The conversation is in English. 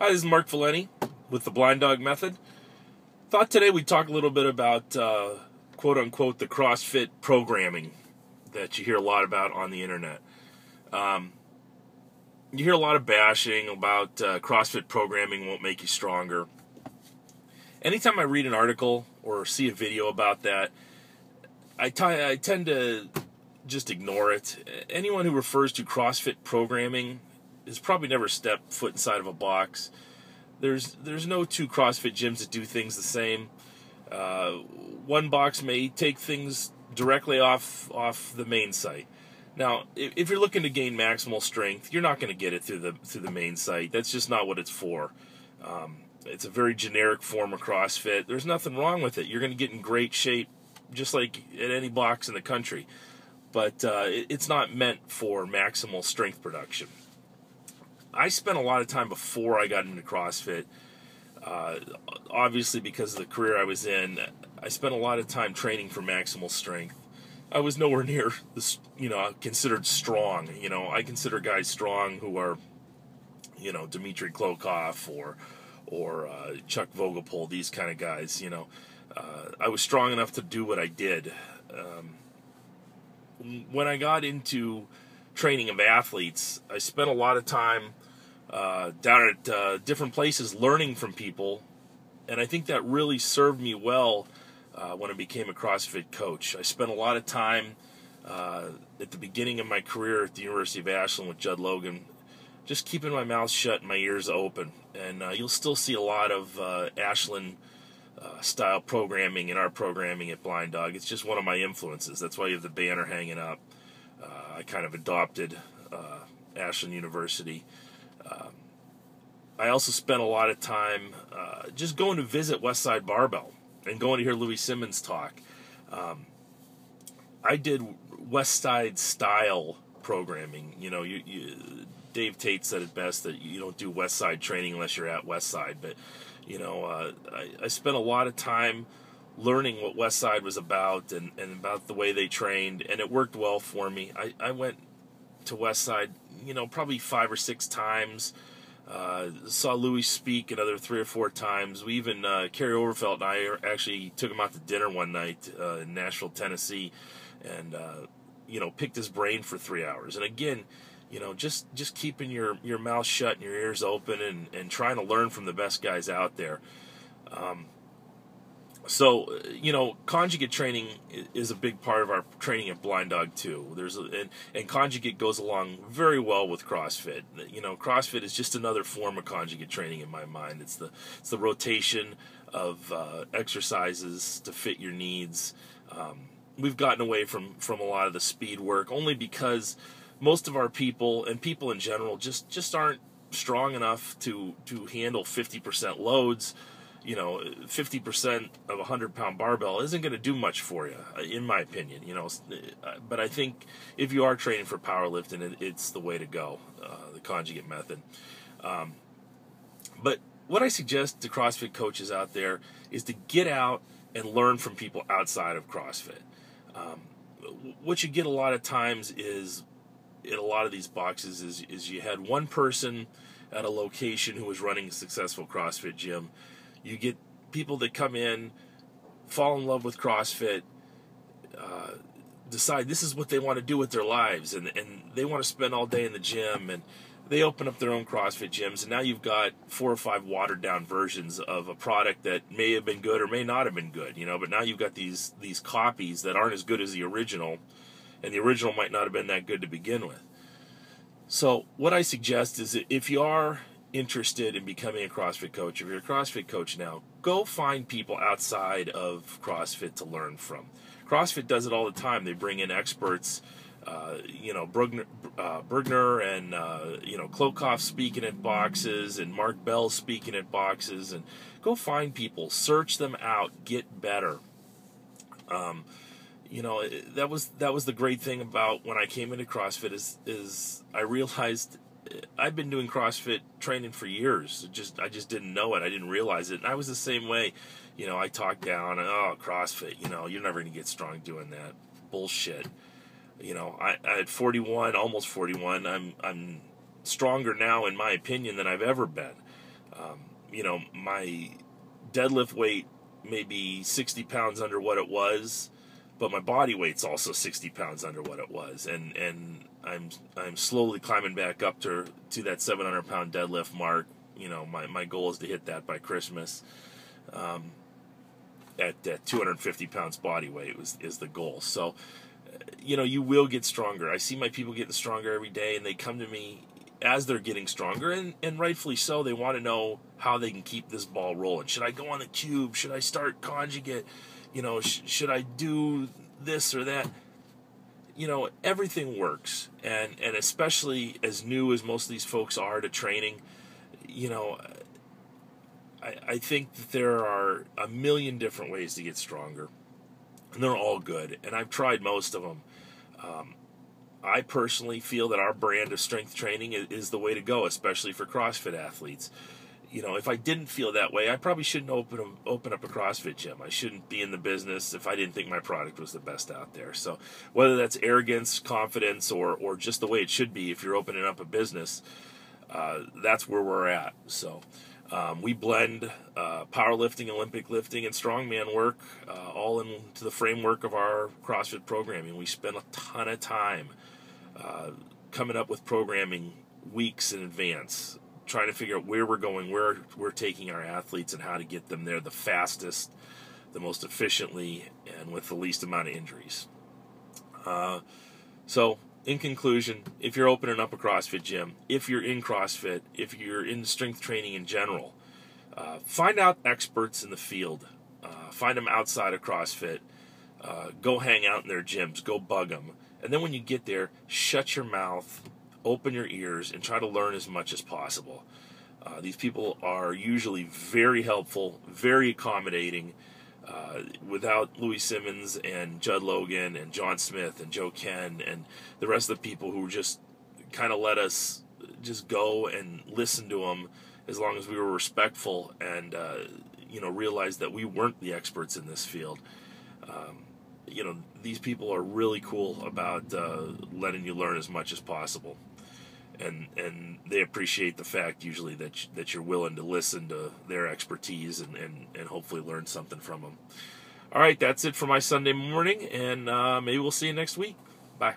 Hi, this is Mark Valeni with the Blind Dog Method. Thought today we'd talk a little bit about quote-unquote the CrossFit programming that you hear a lot about on the internet. You hear a lot of bashing about CrossFit programming won't make you stronger. Anytime I read an article or see a video about that, I tend to just ignore it. Anyone who refers to CrossFit programming has probably never stepped foot inside of a box. There's no two CrossFit gyms that do things the same. One box may take things directly off the main site. Now, if you're looking to gain maximal strength, you're not going to get it through the main site. That's just not what it's for. It's a very generic form of CrossFit. There's nothing wrong with it. You're going to get in great shape just like at any box in the country. But it's not meant for maximal strength production. I spent a lot of time before I got into CrossFit, obviously because of the career I was in. I spent a lot of time training for maximal strength. I was nowhere near this, considered strong. I consider guys strong who are, Dmitry Klokov or Chuck Vogopol, these kind of guys. I was strong enough to do what I did. When I got into training of athletes, I spent a lot of time down at different places learning from people, and I think that really served me well when I became a CrossFit coach. I spent a lot of time at the beginning of my career at the University of Ashland with Judd Logan, just keeping my mouth shut and my ears open, and you'll still see a lot of Ashland style programming in our programming at Blind Dog. It's just one of my influences. That's why you have the banner hanging up. I kind of adopted Ashland University. I also spent a lot of time just going to visit Westside Barbell and going to hear Louis Simmons talk. I did Westside style programming. Dave Tate said it best that you don't do Westside training unless you're at Westside. But I spent a lot of time learning what Westside was about and about the way they trained, and it worked well for me. I went to Westside, probably 5 or 6 times. Saw Louis speak another 3 or 4 times. We even, Kerry Overfelt and I actually took him out to dinner one night in Nashville, Tennessee, and, picked his brain for 3 hours. And again, just keeping your mouth shut and your ears open and trying to learn from the best guys out there. So, conjugate training is a big part of our training at Blind Dog too. And conjugate goes along very well with CrossFit. CrossFit is just another form of conjugate training in my mind. It's the rotation of exercises to fit your needs. We've gotten away from a lot of the speed work only because most of our people and people in general just aren't strong enough to handle 50% loads. 50% of a 100-pound barbell isn't going to do much for you, in my opinion. But I think if you are training for powerlifting, it's the way to go, the conjugate method. But what I suggest to CrossFit coaches out there is to get out and learn from people outside of CrossFit. What you get a lot of times is, in a lot of these boxes, is you had one person at a location who was running a successful CrossFit gym. You get people that come in, fall in love with CrossFit, decide this is what they want to do with their lives, and they want to spend all day in the gym, and they open up their own CrossFit gyms, and now you've got 4 or 5 watered-down versions of a product that may have been good or may not have been good, but now you've got these copies that aren't as good as the original, and the original might not have been that good to begin with. So what I suggest is that if you are interested in becoming a CrossFit coach, if you're a CrossFit coach now, go find people outside of CrossFit to learn from. CrossFit does it all the time. They bring in experts, Brugner and, Klokov speaking at boxes, and Mark Bell speaking at boxes, and go find people, search them out, get better. That was the great thing about when I came into CrossFit is I realized I've been doing CrossFit training for years. I just didn't know it. I didn't realize it. And I was the same way. I talked down, CrossFit, you're never going to get strong doing that. Bullshit. I at 41, almost 41, I'm stronger now, in my opinion, than I've ever been. My deadlift weight may be 60 pounds under what it was, but my body weight's also 60 pounds under what it was, and I'm slowly climbing back up to that 700 pound deadlift mark. My goal is to hit that by Christmas. At 250 pounds body weight is the goal. So, you will get stronger. I see my people getting stronger every day, and they come to me as they're getting stronger, and rightfully so. They want to know how they can keep this ball rolling. Should I go on the cube? Should I start conjugate? Should I do this or that? Everything works, and especially as new as most of these folks are to training, I think that there are a million different ways to get stronger, and they're all good, and I've tried most of them. I personally feel that our brand of strength training is the way to go, especially for CrossFit athletes. If I didn't feel that way, I probably shouldn't open up a CrossFit gym. I shouldn't be in the business if I didn't think my product was the best out there. So whether that's arrogance, confidence, or just the way it should be if you're opening up a business, that's where we're at. So we blend powerlifting, Olympic lifting, and strongman work all into the framework of our CrossFit programming. We spend a ton of time coming up with programming weeks in advance, trying to figure out where we're going, where we're taking our athletes, and how to get them there the fastest, the most efficiently, and with the least amount of injuries. So, in conclusion, if you're opening up a CrossFit gym, if you're in CrossFit, if you're in strength training in general, find out experts in the field. Find them outside of CrossFit. Go hang out in their gyms. Go bug them. And then when you get there, shut your mouth, open your ears, and try to learn as much as possible. These people are usually very helpful, very accommodating. Without Louis Simmons and Judd Logan and John Smith and Joe Ken and the rest of the people who just kind of let us just go and listen to them, as long as we were respectful and realized that we weren't the experts in this field. These people are really cool about letting you learn as much as possible. And they appreciate the fact usually that you're willing to listen to their expertise and hopefully learn something from them. All right, that's it for my Sunday morning, and maybe we'll see you next week. Bye.